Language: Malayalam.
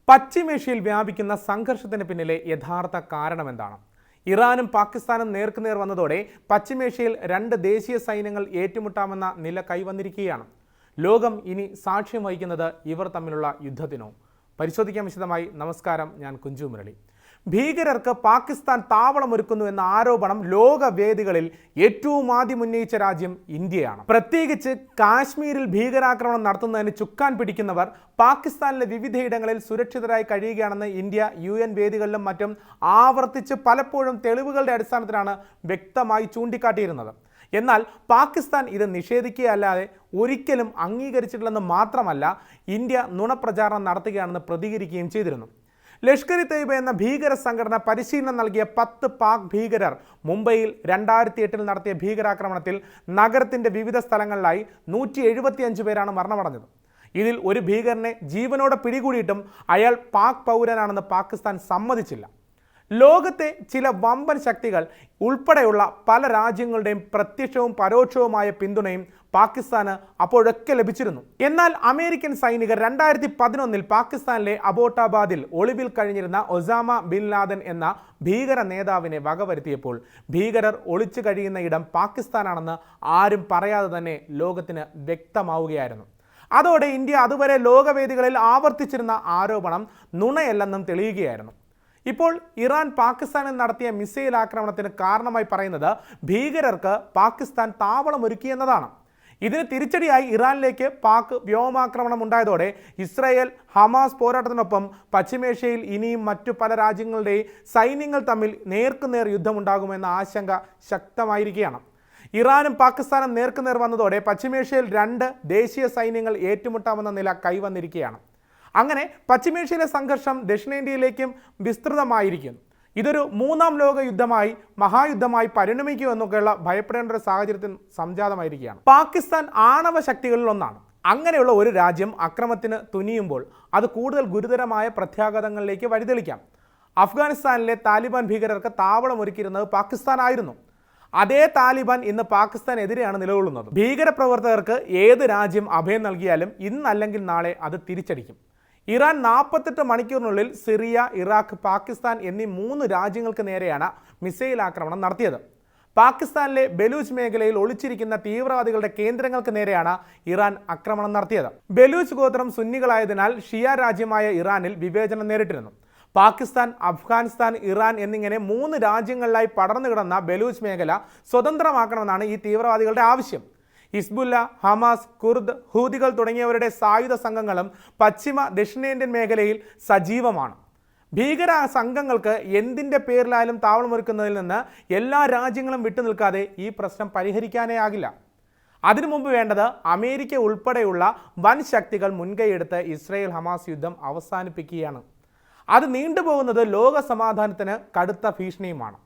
പശ്ചിമേഷ്യയിൽ വ്യാപിക്കുന്ന സംഘർഷത്തിന് പിന്നിലെ യഥാർത്ഥ കാരണമെന്താണ്? ഇറാനും പാകിസ്ഥാനും നേർക്കുനേർ വന്നതോടെ പശ്ചിമേഷ്യയിൽ രണ്ട് ദേശീയ സൈന്യങ്ങൾ ഏറ്റുമുട്ടാമെന്ന നില കൈവന്നിരിക്കുകയാണ്. ലോകം ഇനി സാക്ഷ്യം വഹിക്കുന്നത് ഇവർ തമ്മിലുള്ള യുദ്ധത്തിനോ? പരിശോധിക്കാൻ വിശദമായി. നമസ്കാരം, ഞാൻ കുഞ്ചു മുരളി. ഭീകരർക്ക് പാകിസ്ഥാൻ താവളമൊരുക്കുന്നു എന്ന ആരോപണം ലോകവേദികളിൽ ഏറ്റവും ആദ്യം ഉന്നയിച്ച രാജ്യം ഇന്ത്യയാണ്. പ്രത്യേകിച്ച് കാശ്മീരിൽ ഭീകരാക്രമണം നടത്തുന്നതിന് ചുക്കാൻ പിടിക്കുന്നവർ പാകിസ്ഥാനിലെ വിവിധയിടങ്ങളിൽ സുരക്ഷിതരായി കഴിയുകയാണെന്ന് ഇന്ത്യ UN വേദികളിലും മറ്റും ആവർത്തിച്ച് പലപ്പോഴും തെളിവുകളുടെ അടിസ്ഥാനത്തിലാണ് വ്യക്തമായി ചൂണ്ടിക്കാട്ടിയിരുന്നത്. എന്നാൽ പാകിസ്ഥാൻ ഇത് നിഷേധിക്കുകയല്ലാതെ ഒരിക്കലും അംഗീകരിച്ചിട്ടില്ലെന്ന് മാത്രമല്ല, ഇന്ത്യ നുണപ്രചാരണം നടത്തുകയാണെന്ന് പ്രതികരിക്കുകയും ചെയ്തിരുന്നു. ലഷ്കർ ഇ തയ്യിബ എന്ന ഭീകര സംഘടന പരിശീലനം നൽകിയ 10 പാക് ഭീകരർ മുംബൈയിൽ 2008 നടത്തിയ ഭീകരാക്രമണത്തിൽ നഗരത്തിൻ്റെ വിവിധ സ്ഥലങ്ങളിലായി 175 പേരാണ് മരണമടഞ്ഞത്. ഇതിൽ ഒരു ഭീകരനെ ജീവനോടെ പിടികൂടിയിട്ടും അയാൾ പാക് പൗരനാണെന്ന് പാകിസ്ഥാൻ സമ്മതിച്ചില്ല. ലോകത്തെ ചില വമ്പൻ ശക്തികൾ ഉൾപ്പെടെയുള്ള പല രാജ്യങ്ങളുടെയും പ്രത്യക്ഷവും പരോക്ഷവുമായ പിന്തുണയും പാകിസ്ഥാന് അപ്പോഴൊക്കെ ലഭിച്ചിരുന്നു. എന്നാൽ അമേരിക്കൻ സൈനികർ 2011 പാകിസ്ഥാനിലെ അബോട്ടാബാദിൽ ഒളിവിൽ കഴിഞ്ഞിരുന്ന ഒസാമ ബിൻ ലാദൻ എന്ന ഭീകര നേതാവിനെ വകവരുത്തിയപ്പോൾ ഭീകരർ ഒളിച്ചു കഴിയുന്ന ഇടം പാകിസ്ഥാനാണെന്ന് ആരും പറയാതെ തന്നെ ലോകത്തിന് വ്യക്തമാവുകയായിരുന്നു. അതോടെ ഇന്ത്യ അതുവരെ ലോകവേദികളിൽ ആവർത്തിച്ചിരുന്ന ആരോപണം നുണയല്ലെന്നും തെളിയുകയായിരുന്നു. ഇപ്പോൾ ഇറാൻ പാകിസ്ഥാനിൽ നടത്തിയ മിസൈൽ ആക്രമണത്തിന് കാരണമായി പറയുന്നത് ഭീകരർക്ക് പാകിസ്ഥാൻ താവളമൊരുക്കിയെന്നതാണ്. ഇതിന് തിരിച്ചടിയായി ഇറാനിലേക്ക് പാക് വ്യോമാക്രമണം ഉണ്ടായതോടെ ഇസ്രായേൽ ഹമാസ് പോരാട്ടത്തിനൊപ്പം പശ്ചിമേഷ്യയിൽ ഇനിയും മറ്റു പല രാജ്യങ്ങളുടെയും സൈന്യങ്ങൾ തമ്മിൽ നേർക്കുനേർ യുദ്ധമുണ്ടാകുമെന്ന ആശങ്ക ശക്തമായിരിക്കുകയാണ്. ഇറാനും പാകിസ്ഥാനും നേർക്കുനേർ വന്നതോടെ പശ്ചിമേഷ്യയിൽ രണ്ട് ദേശീയ സൈന്യങ്ങൾ ഏറ്റുമുട്ടാമെന്ന നില കൈവന്നിരിക്കുകയാണ്. അങ്ങനെ പശ്ചിമേഷ്യയിലെ സംഘർഷം ദക്ഷിണേന്ത്യയിലേക്കും വിസ്തൃതമായിരിക്കുന്നു. ഇതൊരു മൂന്നാം ലോക യുദ്ധമായി, മഹായുദ്ധമായി പരിണമിക്കുമെന്നൊക്കെയുള്ള ഭയപ്പെടേണ്ട ഒരു സാഹചര്യത്തിൽ സംജാതമായിരിക്കുകയാണ്. പാകിസ്ഥാൻ ആണവ ശക്തികളിൽ ഒന്നാണ്. അങ്ങനെയുള്ള ഒരു രാജ്യം അക്രമത്തിന് തുനിയുമ്പോൾ അത് കൂടുതൽ ഗുരുതരമായ പ്രത്യാഘാതങ്ങളിലേക്ക് വഴിതെളിക്കാം. അഫ്ഗാനിസ്ഥാനിലെ താലിബാൻ ഭീകരർക്ക് താവളമൊരുക്കിയിരുന്നത് പാകിസ്ഥാനായിരുന്നു. അതേ താലിബാൻ ഇന്ന് പാകിസ്ഥാനെതിരെയാണ് നിലകൊള്ളുന്നത്. ഭീകരപ്രവർത്തകർക്ക് ഏത് രാജ്യം അഭയം നൽകിയാലും ഇന്നല്ലെങ്കിൽ നാളെ അത് തിരിച്ചടിക്കും. ഇറാൻ 48 മണിക്കൂറിനുള്ളിൽ സിറിയ, ഇറാഖ്, പാകിസ്ഥാൻ എന്നീ 3 രാജ്യങ്ങൾക്ക് നേരെയാണ് മിസൈൽ ആക്രമണം നടത്തിയത്. പാകിസ്ഥാനിലെ ബലൂച്ച് മേഖലയിൽ ഒളിച്ചിരിക്കുന്ന തീവ്രവാദികളുടെ കേന്ദ്രങ്ങൾക്ക് നേരെയാണ് ഇറാൻ ആക്രമണം നടത്തിയത്. ബലൂച്ച് ഗോത്രം സുന്നികളായതിനാൽ ഷിയ രാജ്യമായ ഇറാനിൽ വിവേചനം നേരിട്ടിരുന്നു. പാകിസ്ഥാൻ, അഫ്ഗാനിസ്ഥാൻ, ഇറാൻ എന്നിങ്ങനെ 3 രാജ്യങ്ങളിലായി പടർന്നു കിടന്ന ബലൂച്ച് മേഖല സ്വതന്ത്രമാക്കണമെന്നാണ് ഈ തീവ്രവാദികളുടെ ആവശ്യം. ഹിസ്ബുല്ല, ഹമാസ്, കുർദ്, ഹൂതികൾ തുടങ്ങിയവരുടെ സായുധ സംഘങ്ങളും പശ്ചിമ ദക്ഷിണേന്ത്യൻ മേഖലയിൽ സജീവമാണ്. ഭീകര സംഘങ്ങൾക്ക് എന്തിൻ്റെ പേരിലായാലും താവളമൊരുക്കുന്നതിൽ നിന്ന് എല്ലാ രാജ്യങ്ങളും വിട്ടുനിൽക്കാതെ ഈ പ്രശ്നം പരിഹരിക്കാനേ ആകില്ല. അതിനു മുമ്പ് വേണ്ടത് അമേരിക്ക ഉൾപ്പെടെയുള്ള വൻ ശക്തികൾ മുൻകൈയെടുത്ത് ഇസ്രായേൽ ഹമാസ് യുദ്ധം അവസാനിപ്പിക്കുകയാണ്. അത് നീണ്ടുപോകുന്നത് ലോക സമാധാനത്തിന് കടുത്ത ഭീഷണിയുമാണ്.